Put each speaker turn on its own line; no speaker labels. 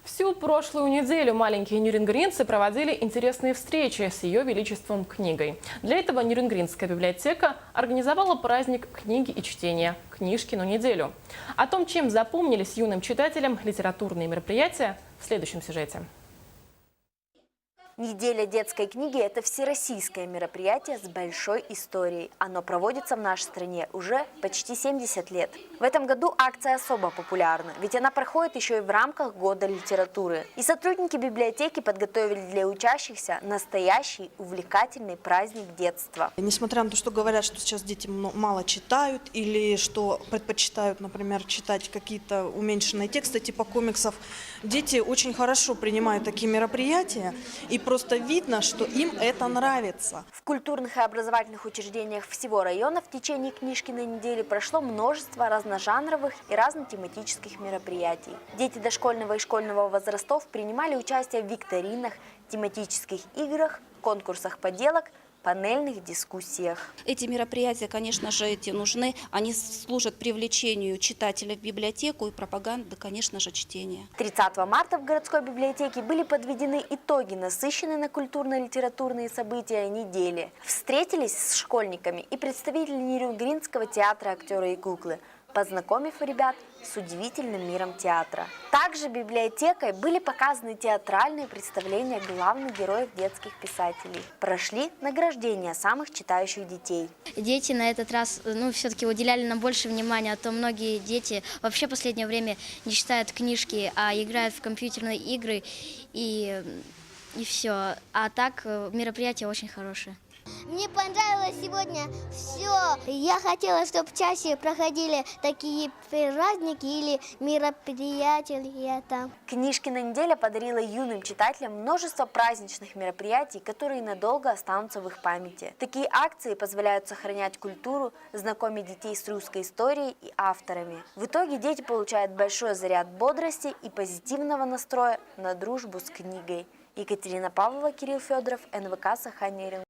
Всю прошлую неделю маленькие нюрнбергенцы проводили интересные встречи с Ее Величеством книгой. Для этого Нюрнбергенская библиотека организовала праздник книги и чтения – «Книжкину неделю». О том, чем запомнились юным читателям литературные мероприятия, в следующем сюжете.
Неделя детской книги – это всероссийское мероприятие с большой историей. Оно проводится в нашей стране уже почти 70 лет. В этом году акция особо популярна, ведь она проходит еще и в рамках Года литературы. И сотрудники библиотеки подготовили для учащихся настоящий увлекательный праздник детства.
Несмотря на то, что говорят, что сейчас дети мало читают или что предпочитают, например, читать какие-то уменьшенные тексты типа комиксов, дети очень хорошо принимают такие мероприятия, и просто видно, что им это нравится.
В культурных и образовательных учреждениях всего района в течение Книжкиной недели прошло множество разножанровых и разнотематических мероприятий. Дети дошкольного и школьного возрастов принимали участие в викторинах, тематических играх, конкурсах поделок, панельных дискуссиях.
Эти мероприятия, конечно же, нужны. Они служат привлечению читателя в библиотеку и пропаганды, конечно же, чтения.
30 марта в городской библиотеке были подведены итоги насыщенной на культурно-литературные события недели. Встретились с школьниками и представители Нюрнбергенского театра «Актеры и куклы», познакомив ребят с удивительным миром театра. Также библиотекой были показаны театральные представления главных героев детских писателей. Прошли награждения самых читающих детей.
Дети на этот раз все-таки уделяли нам больше внимания, а то многие дети вообще в последнее время не читают книжки, а играют в компьютерные игры и все. А так мероприятие очень хорошее.
Мне понравилось сегодня все. Я хотела, чтобы чаще проходили такие праздники или мероприятия там.
Книжкина неделя подарила юным читателям множество праздничных мероприятий, которые надолго останутся в их памяти. Такие акции позволяют сохранять культуру, знакомить детей с русской историей и авторами. В итоге дети получают большой заряд бодрости и позитивного настроя на дружбу с книгой. Екатерина Павлова, Кирилл Федоров, НВК Саха-Нерюнгри.